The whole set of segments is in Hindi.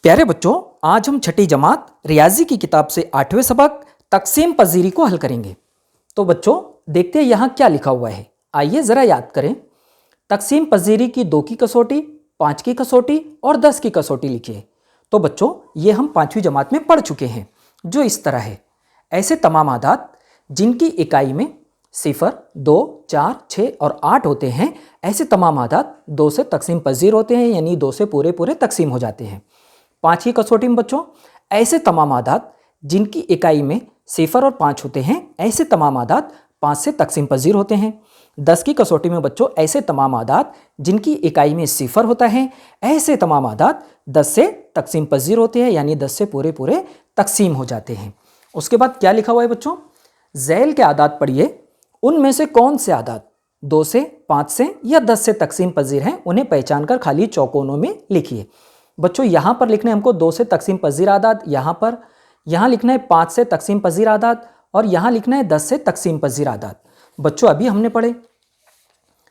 प्यारे बच्चों, आज हम छठी जमात रियाजी की किताब से 8वें सबक तकसीम पजीरी को हल करेंगे। तो बच्चों देखते हैं यहाँ क्या लिखा हुआ है। आइए ज़रा याद करें। तकसीम पजीरी की 2 की कसौटी, 5 की कसौटी और 10 की कसौटी लिखिए। तो बच्चों ये हम 5वीं जमात में पढ़ चुके हैं, जो इस तरह है। ऐसे तमाम आदात जिनकी इकाई में 0, 2, 4, 6 और 8 होते हैं, ऐसे तमाम आदात 2 से तकसीम पजीर होते हैं, यानी 2 से पूरे पूरे तकसीम हो जाते हैं। 5 की कसौटी में बच्चों ऐसे तमाम आदात जिनकी इकाई में 0 और 5 होते हैं, ऐसे तमाम आदात 5 से तकसीम पजीर होते हैं। 10 की कसौटी में बच्चों ऐसे तमाम आदात जिनकी इकाई में 0 होता है, ऐसे तमाम आदात 10 से तकसीम पजीर होते हैं, यानी 10 से पूरे पूरे तकसीम हो जाते हैं। उसके बाद क्या लिखा हुआ है बच्चों, झैल के आदात पढ़िए, उनमें से कौन से आदात 2 से, 5 से या 10 से तकसीम पजीर हैं, उन्हें पहचान कर खाली चौकोनों में लिखिए। बच्चों यहाँ पर लिखना है हमको 2 से तकसीम पजीर आदात, यहाँ लिखना है 5 से तकसीम पजीर आदात और यहाँ लिखना है 10 से तकसीम पजीर आदात। बच्चों अभी हमने पढ़े,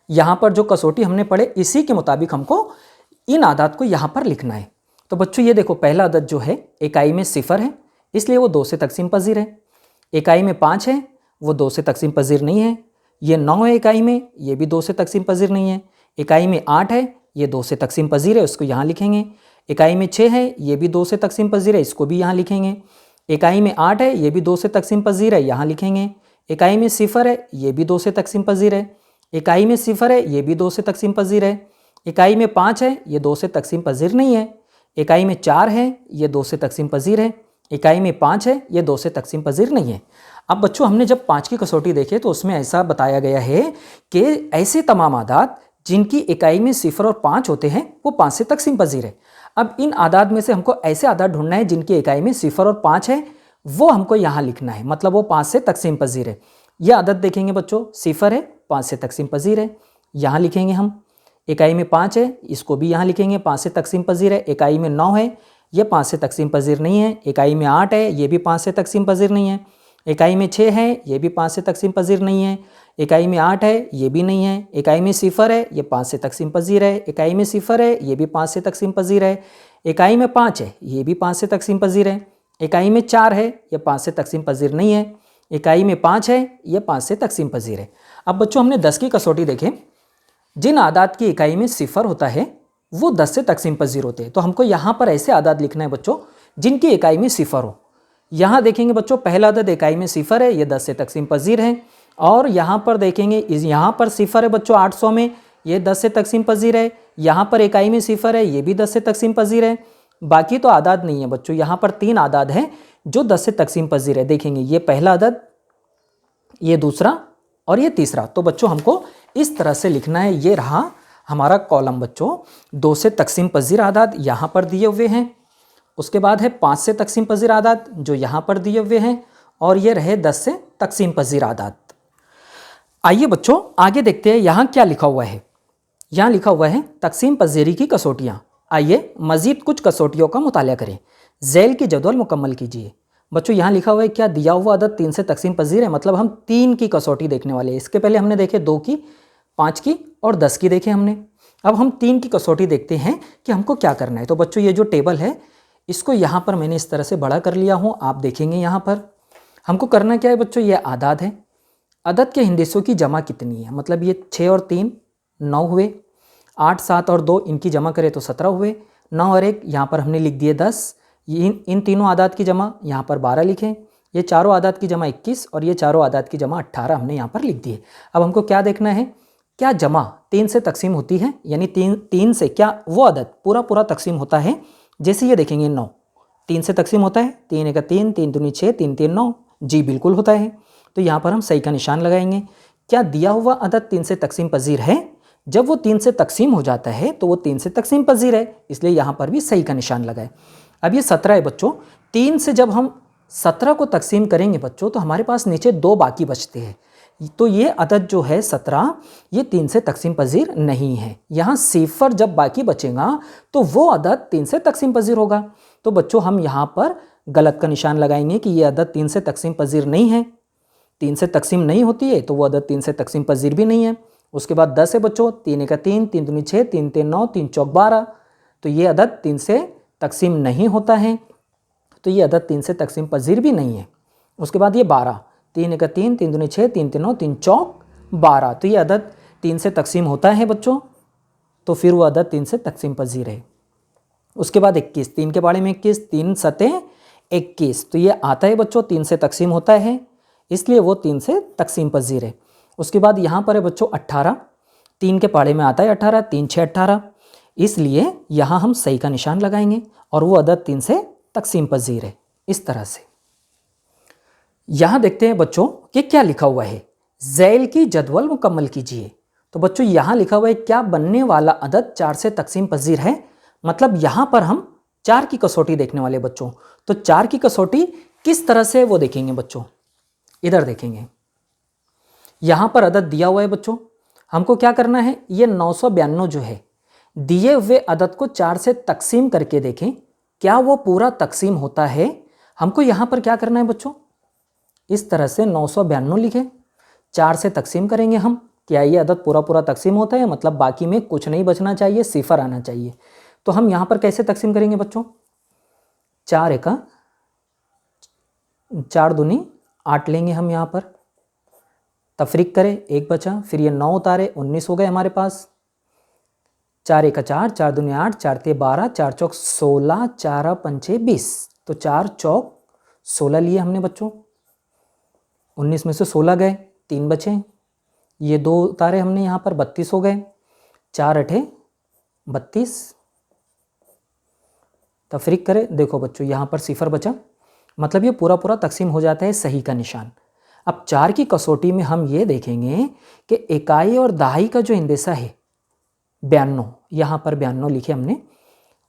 यहाँ पर जो कसौटी हमने पढ़े इसी के मुताबिक हमको इन आदात को यहाँ पर लिखना है। तो बच्चों ये देखो, पहला आदत जो है इकाई में 0 है, इसलिए वो 2 से तकसीम पजीर है। इकाई में 5 है, वो 2 से तकसीम पजीर नहीं है। ये 9 है इकाई में, ये भी 2 से तकसीम पजीर नहीं है। इकाई में 8 है, ये 2 से तकसीम पजीर है, उसको यहाँ लिखेंगे। इकाई में 6 है, ये भी 2 से तकसीम पजीर है, इसको भी यहाँ लिखेंगे। इकाई में 8 है, ये भी 2 से तकसीम पजीर है, यहाँ लिखेंगे। इकाई में 0 है, ये भी 2 से तकसीम पजीर है। इकाई में 0 है, ये भी 2 से तकसीम पजीर है। इकाई में 5 है, ये 2 से तकसीम पजीर नहीं है। इकाई में 4 है, ये 2 से तकसीम पजीर है। इकाई में 5 है, ये 2 से तकसीम पजीर नहीं है। अब बच्चों हमने जब 5 की कसौटी देखे तो उसमें ऐसा बताया गया है कि ऐसे तमाम आदात जिनकी इकाई में 0 और 5 होते हैं, वो 5 से तकसीम पजीर है। अब इन आदात में से हमको ऐसे आदात ढूंढना है जिनकी इकाई में 0 और 5 है, वो हमको यहाँ लिखना है, मतलब वो 5 से तकसीम पजीर है। यह आदत देखेंगे बच्चों, 0 है, 5 से तकसीम पजीर है, यहाँ लिखेंगे हम। इकाई में 5 है, इसको भी यहाँ लिखेंगे, 5 से तकसीम पजीर है। इकाई में 9 है, ये 5 से तकसीम पजीर नहीं है। इकाई में 8 है, ये भी 5 से तकसीम पजीर नहीं है। इकाई में 6 है, ये भी 5 से तकसीम पजीर नहीं है। इकाई में 8 है, ये भी नहीं है। इकाई में 0 है, ये 5 से तकसीम पजीर है। इकाई में 0 है, ये भी 5 से तकसीम पजीर है। इकाई में 5 है, ये भी 5 से तकसीम पजीर है। इकाई में 4 है, ये 5 से तकसीम पजीर नहीं है। इकाई में 5 है, ये 5 से तकसीम पजीर है। अब बच्चों हमने 10 की कसौटी देखें, जिन आदात की इकाई में 0 होता है वो 10 से तकसीम पजीर होते हैं। तो हमको यहाँ पर ऐसे आदात लिखना है बच्चों जिनकी इकाई में 0 हो। यहाँ देखेंगे बच्चों, पहला आदत इकाई में 0 है, ये 10 से तकसीम पजीर है। और यहाँ पर देखेंगे, यहाँ पर 0 है बच्चों 800 में, ये 10 से तकसीम पजीर है। यहाँ पर इकाई में 0 है, ये भी 10 से तकसीम पजीर है। बाकी तो आदात नहीं है बच्चों, यहाँ पर 3 आदात हैं जो 10 से तकसीम पजीर है। देखेंगे ये पहला आदत, ये दूसरा और ये तीसरा। तो बच्चों हमको इस तरह से लिखना है। ये रहा हमारा कॉलम बच्चों, 2 से तकसीम पजीर आदात यहाँ पर दिए हुए हैं। उसके बाद है 5 से तकसीम पजीर आदात जो यहाँ पर दिए हुए हैं, और ये रहे 10 से तकसीम पजीर आदात। आइए बच्चों आगे देखते हैं यहाँ क्या लिखा हुआ है। यहाँ लिखा हुआ है तकसीम पजीरी की कसौटियाँ। आइए मजीद कुछ कसौटियों का मुताला करें, झैल की जदवल मुकम्मल कीजिए। बच्चों यहाँ लिखा हुआ है क्या दिया हुआ आदत 3 से तकसीम पजीर है, मतलब हम 3 की कसौटी देखने वाले हैं। इसके पहले हमने देखे 2 की, 5 की और 10 की देखे हमने। अब हम 3 की कसौटी देखते हैं कि हमको क्या करना है। तो बच्चों ये जो टेबल है इसको यहाँ पर मैंने इस तरह से बड़ा कर लिया हूँ, आप देखेंगे यहाँ पर हमको करना क्या है बच्चों, ये आदात है। अदद के हिंदिसों की जमा कितनी है, मतलब ये 6 और 3 9 हुए, 8, 7 और 2 इनकी जमा करें तो 17 हुए, 9 और 1 यहाँ पर हमने लिख दिए 10। इन तीनों आदात की जमा यहाँ पर 12 लिखें। ये चारों आदात की जमा 21 और ये चारों आदात की जमा 18 हमने यहाँ पर लिख दिए। अब हमको क्या देखना है, क्या जमा 3 से तकसीम होती है, यानी 3 से क्या वो आदत पूरा तकसीम होता है। जैसे ये देखेंगे 9 3 से तकसीम होता है, 3 1 3, 3 दूनी 6, 3 3 9, जी बिल्कुल होता है। तो यहाँ पर हम सही का निशान लगाएंगे। क्या दिया हुआ अदद 3 से तकसीम पजीर है, जब वो 3 से तकसीम हो जाता है तो वो 3 से तकसीम पजीर है, इसलिए यहाँ पर भी सही का निशान लगाए। अब ये 17 है बच्चों, 3 से जब हम 17 को तकसीम करेंगे बच्चों तो हमारे पास नीचे 2 बाकी बचते हैं। तो ये अदद जो है 17, ये 3 से तकसीम पजीर नहीं है। यहाँ 0 जब बाकी बचेगा तो वो अदद 3 से तकसीम पजीर होगा। तो बच्चों हम यहाँ पर गलत का निशान लगाएंगे कि ये अदद 3 से तकसीम पजीर नहीं है। 3 से तकसीम नहीं होती है तो वो अदद 3 से तकसीम पजीर भी नहीं है। उसके बाद 10 है बच्चों, 3 1 3, 3 दूनी 6, 3 3 9, 3 चौक 12। तो ये अदद 3 से तकसीम नहीं होता है तो ये अदद 3 से तकसीम पजीर भी नहीं है। उसके बाद ये 12, 3 एक 3, 3 दूनी 6, 3 3 9, 3 चौक 12, तो ये अदद 3 से तकसीम होता है बच्चों, तो फिर वो अदद 3 से तकसीम पजीर है। उसके बाद 21, 3 के बारे में 21, 3 सते 21, तो ये आता है बच्चों 3 से तकसीम होता है, इसलिए वो 3 से तकसीम पजीर है। उसके बाद यहाँ पर है बच्चों 18, 3 के पाड़े में आता है 18, 3 6 18, इसलिए यहाँ हम सही का निशान लगाएंगे और वो अदद 3 से तकसीम पजीर है। इस तरह से यहाँ देखते हैं बच्चों कि क्या लिखा हुआ है, ज़ैल की जदवल मुकम्मल कीजिए। तो बच्चों यहाँ लिखा हुआ है क्या बनने वाला अदद 4 से तकसीम पजीर है, मतलब यहाँ पर हम 4 की कसौटी देखने वाले बच्चों। तो 4 की कसौटी किस तरह से वो देखेंगे बच्चों, इधर देखेंगे। यहाँ पर अदद दिया हुआ है बच्चों, हमको क्या करना है, ये 992 जो है दिए हुए अदद को 4 से तकसीम करके देखें क्या वो पूरा तकसीम होता है। हमको यहाँ पर क्या करना है बच्चों, इस तरह से 992 लिखे, 4 से तकसीम करेंगे हम, क्या ये अदद पूरा पूरा तकसीम होता है, मतलब बाकी में कुछ नहीं बचना चाहिए, सिफर आना चाहिए। तो हम यहाँ पर कैसे तकसीम करेंगे बच्चों, 4 एका 4 दूनी 8 लेंगे हम यहाँ पर, तफरीक करें 1 बचा, फिर ये 9 उतारे 19 हो गए हमारे पास, 4 एका 4, 4 दूनी 8, 4 ते 12, 4 चौक 16, 4 पंचे 20, तो 4 चौक 16 लिए हमने बच्चों, 19 में से 16 गए, 3 बचे, ये 2 उतारे हमने यहाँ पर 32 हो गए, 4 अठे 32, तफरीक करें, देखो बच्चों यहाँ पर सिफर बचा, मतलब ये पूरा पूरा तकसीम हो जाता है सही का निशान। अब 4 की कसौटी में हम ये देखेंगे कि इकाई और दहाई का जो इंदेशा है 92, यहाँ पर 92 लिखे हमने,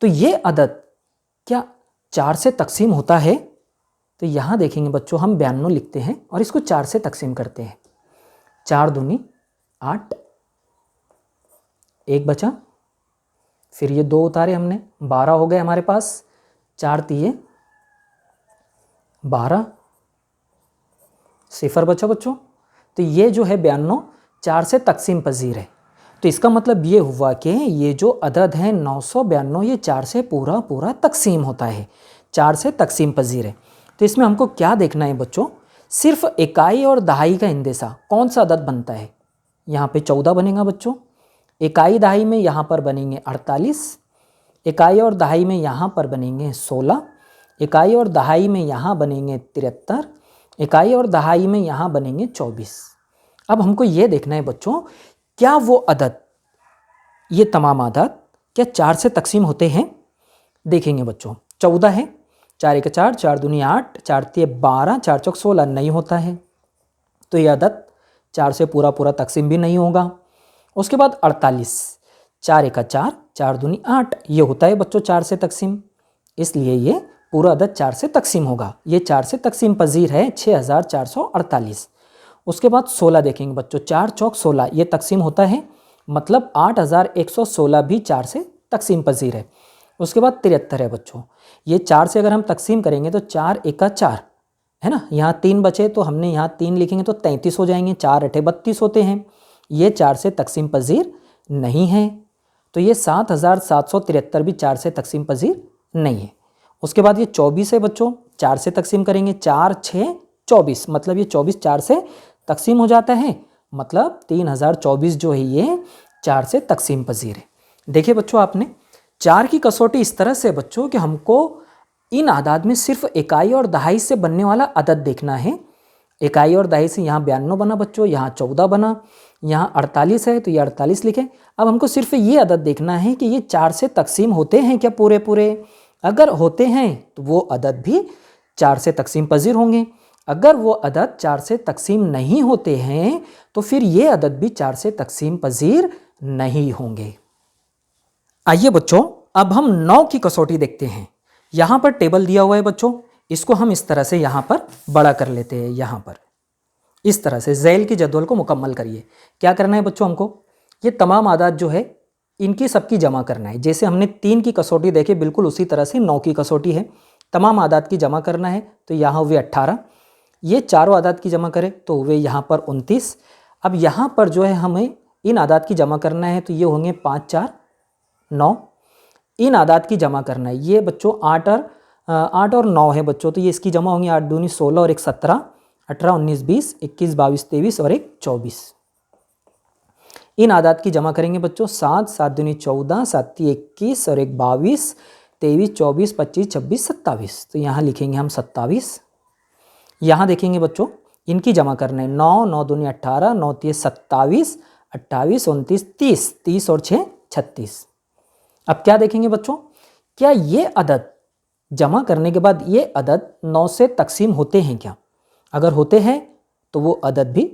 तो ये अदद क्या 4 से तकसीम होता है, तो यहाँ देखेंगे बच्चों हम 92 लिखते हैं और इसको 4 से तकसीम करते हैं, 4 दूनी 8, 1 बचा, फिर ये 2 उतारे हमने, 12 हो गए हमारे पास, 4 तिये 12, सिफर बचा बच्चों। तो ये जो है 92 4 से तकसीम पजीर है, तो इसका मतलब ये हुआ कि ये जो अदद है 992 ये 4 से पूरा पूरा तकसीम होता है, 4 से तकसीम पजीर है। तो इसमें हमको क्या देखना है बच्चों, सिर्फ इकाई और दहाई का इंदेशा कौन सा अदद बनता है। यहाँ पे 14 बनेगा बच्चों, इकाई दहाई में यहाँ पर बनेंगे 48, इकाई और दहाई में यहाँ पर बनेंगे 16, इकाई और दहाई में यहाँ बनेंगे 73, इकाई और दहाई में यहाँ बनेंगे 24। अब हमको ये देखना है बच्चों क्या वो अदद, ये तमाम अदद क्या 4 से तकसीम होते हैं। देखेंगे बच्चों 14 है, 4 एक 4, 4 दूनी 8, 4 तिये 12, 4 चौक 16 नहीं होता है, तो ये अदद 4 से पूरा पूरा तकसीम भी नहीं होगा। उसके बाद 48, 4 एक 4, 4 दूनी 8, ये होता है बच्चों 4 से तकसीम, इसलिए ये पूरा अदद 4 से तकसीम होगा, ये 4 से तकसीम पजीर है 6448। उसके बाद 16 देखेंगे बच्चों, 4 चौक 16 ये तकसीम होता है, मतलब 8116 भी 4 से तकसीम पजीर है। उसके बाद 73 है बच्चों, ये 4 से अगर हम तकसीम करेंगे तो 4 एका 4 है ना, यहाँ 3 बचे तो हमने यहाँ 3 लिखेंगे तो 33 हो जाएंगे, 4 अठे 32 होते हैं, ये 4 से तकसीम पजीर नहीं है, तो ये 7773 भी 4 से तकसीम पजीर नहीं है। उसके बाद ये 24 है बच्चों, 4 से तकसीम करेंगे, 4 6 24, मतलब ये 24 4 से तकसीम हो जाता है, मतलब 3024 जो है ये 4 से तकसीम पजीर है। देखिए बच्चों आपने 4 की कसौटी इस तरह से बच्चों कि हमको इन आदाद में सिर्फ इकाई और दहाई से बनने वाला अदद देखना है। इकाई और दहाई से यहाँ 92 बना बच्चों, यहाँ 14 बना, यहाँ 48 है तो ये 48 लिखें। अब हमको सिर्फ ये अदद देखना है कि ये 4 से तकसीम होते हैं क्या पूरे पूरे, अगर होते हैं तो वो अदद भी 4 से तकसीम पजीर होंगे, अगर वो अदद 4 से तकसीम नहीं होते हैं तो फिर ये अदद भी 4 से तकसीम पजीर नहीं होंगे। आइए बच्चों अब हम 9 की कसौटी देखते हैं। यहाँ पर टेबल दिया हुआ है बच्चों, इसको हम इस तरह से यहाँ पर बड़ा कर लेते हैं, यहाँ पर इस तरह से ज़ैल की जदवल को मुकम्मल करिए। क्या करना है बच्चों, हमको ये तमाम आदाद जो है इनकी सबकी जमा करना है। जैसे हमने 3 की कसौटी देखी बिल्कुल उसी तरह से 9 की कसौटी है, तमाम आदाद की जमा करना है। तो यहाँ हुए 18, ये चारों आदाद की जमा करें तो हुए यहाँ पर 29। अब यहाँ पर जो है हमें इन आदाद की जमा करना है तो ये होंगे 5 4 9, इन आदात की जमा करना है। ये बच्चों 8 और 9 है बच्चों, तो ये इसकी जमा होंगी 8 दूनी 16 और 1 17, 18 19 20, 21 22 23 और 1 24। इन आदात की जमा करेंगे बच्चों 7 7 दूनी 14, 7 21 और 1 22, 23 24 25 26 27। तो यहाँ लिखेंगे हम 27। यहाँ देखेंगे बच्चों इनकी जमा करना है 9 9 दूनी 18, 9 3 27, 28 29 30, 30 और 6 36। अब क्या देखेंगे बच्चों, क्या ये अदद जमा करने के बाद ये अदद 9 से तकसीम होते हैं क्या? अगर होते हैं तो वो अदद भी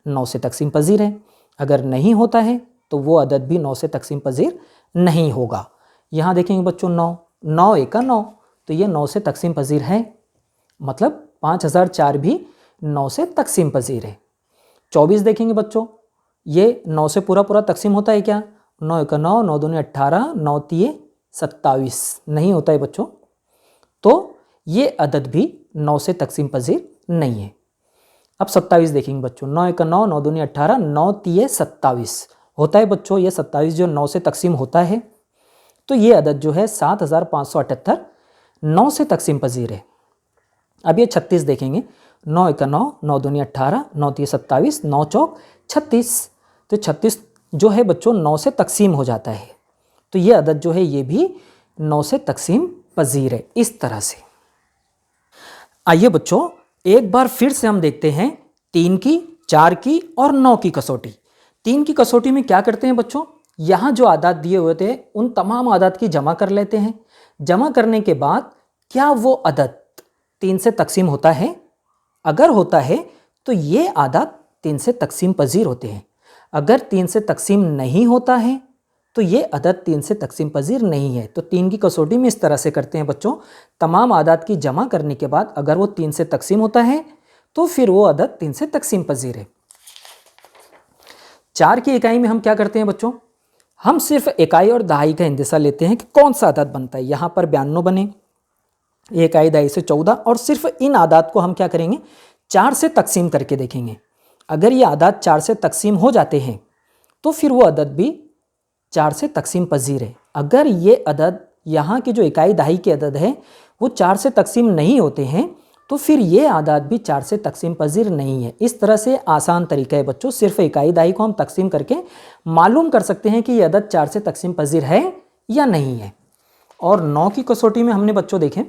9 से तकसीम पजीर है, अगर नहीं होता है तो वो अदद भी 9 से तकसीम पजीर नहीं होगा। यहाँ देखेंगे बच्चों 9 9 1 का 9, तो ये 9 से तकसीम पजीर है, मतलब 5004 भी 9 से तकसीम पजीर है। 24 देखेंगे बच्चों, ये 9 से पूरा पूरा तकसीम होता है क्या? 9 1 का 9, 9 दूनी 18, 9 3 27, नहीं होता है बच्चों, तो ये अदद भी 9 से तकसीम पजीर नहीं है। अब 27 देखेंगे बच्चों, 9 1 का 9, 9 दूनी 18, 9 3 27 होता है बच्चों। ये 27 जो 9 से तकसीम होता है, तो ये अदद जो है 7578 9 से तकसीम पजीर है। अब ये 36 देखेंगे, 9 1 का 9, 9 दूनी 18, 9 3 27, 9 चौक 36। तो 36 जो है बच्चों 9 से तकसीम हो जाता है, तो ये अदद जो है ये भी 9 से तकसीम पजीर है। इस तरह से आइए बच्चों एक बार फिर से हम देखते हैं 3 की, 4 की और 9 की कसौटी। 3 की कसौटी में क्या करते हैं बच्चों, यहाँ जो आदात दिए हुए थे उन तमाम आदात की जमा कर लेते हैं। जमा करने के बाद क्या वो अदद 3 से तकसीम होता है? अगर होता है तो ये आदात 3 से तकसीम पजीर होते हैं। अगर 3 से तकसीम नहीं होता है तो ये अदद 3 से तकसीम पजीर नहीं है। तो 3 की कसौटी में इस तरह से करते हैं बच्चों, तमाम आदात की जमा करने के बाद अगर वो 3 से तकसीम होता है तो फिर वो अदद 3 से तकसीम पजीर है। 4 की इकाई में हम क्या करते हैं बच्चों, हम सिर्फ इकाई और दहाई का इंदिसा लेते हैं कि कौन सा अदद बनता है। यहाँ पर 92 बने, इकाई दहाई से 14, और सिर्फ इन आदात को हम क्या करेंगे 4 से तकसीम करके देखेंगे। अगर ये आदात 4 से तकसीम हो जाते हैं तो फिर वो अदद भी 4 से तकसीम पजीर है। अगर ये अदद यहाँ की जो इकाई दहाई के अदद है वो 4 से तकसीम नहीं होते हैं तो फिर ये आदात भी 4 से तकसीम पजीर नहीं है। इस तरह से आसान तरीका है बच्चों, सिर्फ इकाई दहाई को हम तकसीम करके मालूम कर सकते हैं कि ये अदद 4 से तकसीम पजीर है या नहीं है। और 9 की कसौटी में हमने बच्चों देखें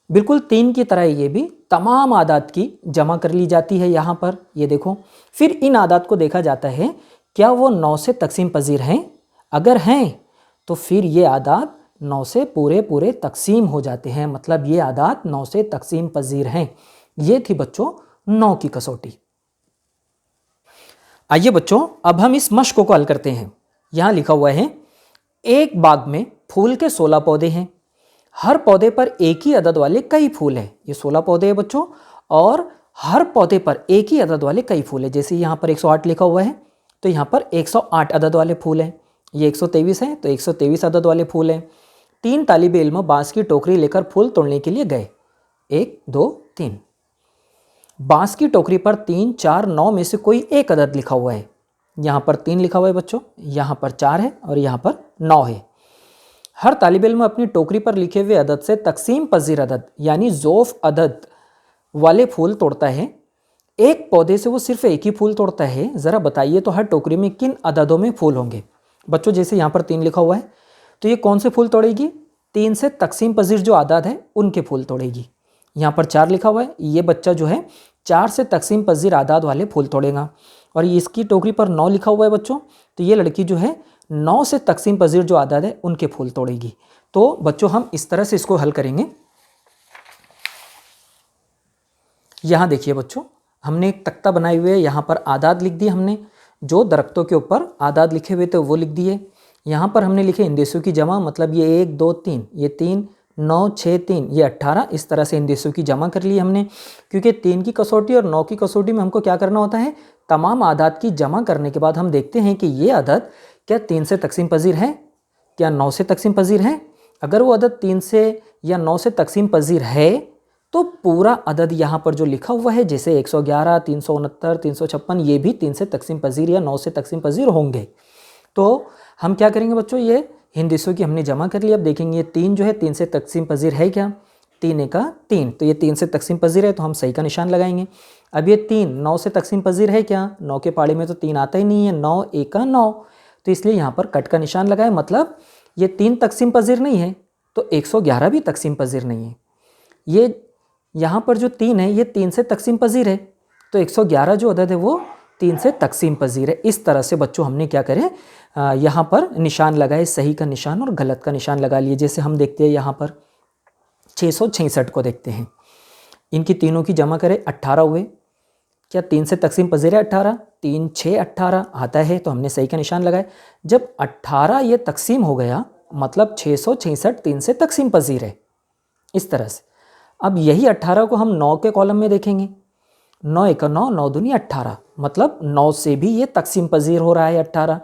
बिल्कुल 3 की तरह ये भी तमाम आदात की जमा कर ली जाती है। यहाँ पर ये देखो, फिर इन आदात को देखा जाता है क्या वो 9 से तकसीम पजीर हैं। अगर हैं तो फिर ये आदात 9 से पूरे पूरे तकसीम हो जाते हैं, मतलब ये आदात 9 से तकसीम पजीर हैं। ये थी बच्चों 9 की कसौटी। आइए बच्चों अब हम इस मश्क को हल करते हैं। यहाँ लिखा हुआ है एक बाग में फूल के 16 पौधे हैं, हर पौधे पर एक ही अदद वाले कई फूल हैं। ये 16 पौधे हैं बच्चों और हर पौधे पर एक ही अदद वाले कई फूल हैं। जैसे यहाँ पर 108 लिखा हुआ है तो यहाँ पर 108 अदद वाले फूल हैं। ये 123 है तो 123 अदद वाले फूल हैं। 3 तालिबे इल्म बांस की टोकरी लेकर फूल तोड़ने के लिए गए। 1 2 3। बांस की टोकरी पर 3 4 9 में से कोई एक अदद लिखा हुआ है। यहाँ पर 3 लिखा हुआ है बच्चों, यहाँ पर 4 है और यहाँ पर 9 है। हर तालिबे इल्म अपनी टोकरी पर लिखे हुए अदद से तकसीम पजीर अदद यानी ज़ोफ अदद वाले फूल तोड़ता है। एक पौधे से वो सिर्फ एक ही फूल तोड़ता है। ज़रा बताइए तो हर टोकरी में किन अददों में फूल होंगे। बच्चों जैसे यहाँ पर 3 लिखा हुआ है तो ये कौन से फूल तोड़ेगी, 3 से तकसीम पजीर जो आदाद है उनके फूल तोड़ेगी। यहाँ पर 4 लिखा हुआ है, ये बच्चा जो है 4 से तकसीम पजीर आदाद वाले फूल तोड़ेगा। और इसकी टोकरी पर 9 लिखा हुआ है बच्चों, तो ये लड़की जो है 9 से तकसीम पजीर जो आदाद है उनके फूल तोड़ेगी। तो बच्चों हम इस तरह से इसको हल करेंगे। यहाँ देखिए बच्चों, हमने एक तख्ता बनाए हुए, यहाँ पर आदाद लिख दिए हमने, जो दरख्तों के ऊपर आदाद लिखे हुए थे वो लिख दिए। यहाँ पर हमने लिखे इंदेशों की जमा, मतलब ये 1 2 3, ये 3 9 6 3, ये 18। इस तरह से इंदेशों की जमा कर ली हमने, क्योंकि 3 की कसौटी और 9 की कसौटी में हमको क्या करना होता है, तमाम आदाद की जमा करने के बाद हम देखते हैं कि ये अदद क्या 3 से तकसीम पजीर है, क्या 9 से तकसीम पजीर है। अगर वो अदद 3 से या 9 से तकसीम पजीर है तो पूरा अदद यहाँ पर जो लिखा हुआ है जैसे 111 369 356, ये भी 3 से तकसीम पजीर या 9 से तकसीम पजीर होंगे। तो हम क्या करेंगे बच्चों, ये इन दिशों की हमने जमा कर लिया। अब देखेंगे ये 3 जो है 3 से तकसीम पजीर है क्या? 3 एका 3, तो ये 3 से तकसीम पजीर है तो हम सही का निशान लगाएंगे। अब ये 3 9 से तकसीम पजीर है क्या? 9 के पाड़े में तो 3 आता ही नहीं है, 9 एका 9, तो इसलिए यहाँ पर कट का निशान लगाए, मतलब ये 3 तकसीम पजीर नहीं है तो 111 भी तकसीम पजीर नहीं है। ये यहाँ पर जो 3 है ये 3 से तकसीम पजीर है, तो 111 जो अदद है वो 3 से तकसीम पजीर है। इस तरह से बच्चों हमने क्या करें, यहाँ पर निशान लगाए, सही का निशान और गलत का निशान लगा लिए। जैसे हम देखते हैं यहाँ पर 666 को देखते हैं, इनकी तीनों की जमा करें 18 हुए, क्या 3 से तकसीम पजीर है 18? 3 6 18 आता है तो हमने सही का निशान लगाए। जब 18 ये तकसीम हो गया मतलब 666 3 से तकसीम पजीर है, इस तरह से। अब यही 18 को हम 9 के कॉलम में देखेंगे, 9 एका 9, 9 दूनी 18, मतलब 9 से भी ये तकसीम पजीर हो रहा है 18,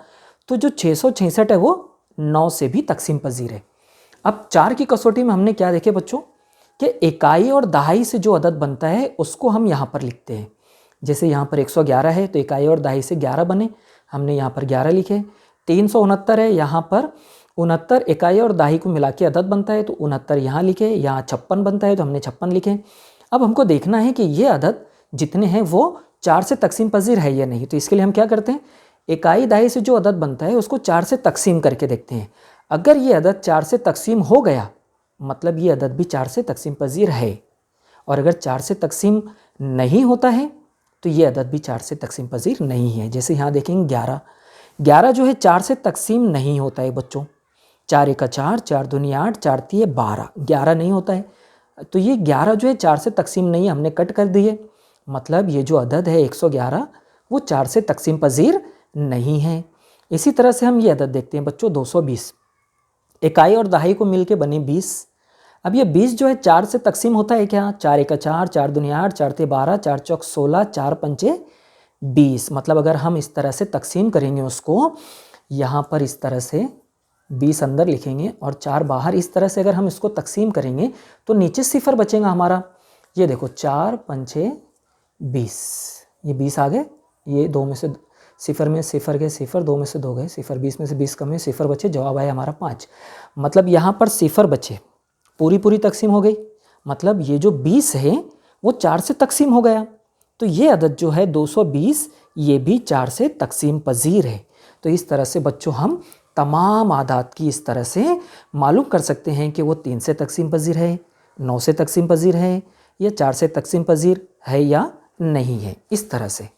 तो जो 666 है वो 9 से भी तकसीम पजीर है। अब 4 की कसौटी में हमने क्या देखे बच्चों कि इकाई और दहाई से जो अदद बनता है उसको हम यहाँ पर लिखते हैं। जैसे यहाँ पर 111 है तो इकाई और दहाई से 11 बने, हमने यहाँ पर 11 लिखे। 369 है, यहाँ पर 69 इकाई और दहाई को मिला के अदद बनता है तो 69 यहाँ लिखे। यहाँ 56 बनता है तो हमने 56 लिखे। अब हमको देखना है कि ये अदद जितने हैं वो 4 से तकसीम पजीर है या नहीं, तो इसके लिए हम क्या करते हैं, इकाई दहाई से जो अदद बनता है उसको 4 से तकसीम करके देखते हैं। अगर ये अदद 4 से तकसीम हो गया मतलब ये अदद भी 4 से तकसीम पजीर है, और अगर 4 से तकसीम नहीं होता है तो ये अदद भी 4 से तकसीम पजीर नहीं है। जैसे यहाँ देखेंगे 11, 11 जो है 4 से तकसीम नहीं होता है बच्चों। 4 एका 4, 4 दूनी 8, 4 तीय 12, 11 नहीं होता है, तो ये 11 जो है 4 से तकसीम नहीं है, हमने कट कर दिए, मतलब ये जो अदद है 111 वो 4 से तकसीम पजीर नहीं है। इसी तरह से हम ये अदद देखते हैं बच्चों 220, इकाई और दहाई को मिलके बने 20। अब ये 20 जो है 4 से तकसीम होता है क्या? 4 एका 4, 4 दूनी 8, 4 तीय 12, 4 चौक 16, 4 पंचे 20, मतलब अगर हम इस तरह से तकसीम करेंगे उसको, यहाँ पर इस तरह से 20 अंदर लिखेंगे और 4 बाहर, इस तरह से अगर हम इसको तकसीम करेंगे तो नीचे सिफर बचेगा हमारा। ये देखो 4 पंचे 20, ये 20 आ गए, ये 2 में से सिफर में सिफर गए सिफर, 2 में से 2 गए सिफर, 20 में से 20 कम है, सिफर बचे, जवाब आया हमारा 5। मतलब यहाँ पर सिफर बचे, पूरी तकसीम हो गई, मतलब ये जो 20 है वो 4 से तकसीम हो गया, तो ये अदद जो है 220 ये भी 4 से तकसीम पजीर है। तो इस तरह से बच्चों हम तमाम आदात की इस तरह से मालूम कर सकते हैं कि वो 3 से तकसीम पजीर है, 9 से तकसीम पजीर है, या 4 से तकसीम पजीर है या नहीं है, इस तरह से।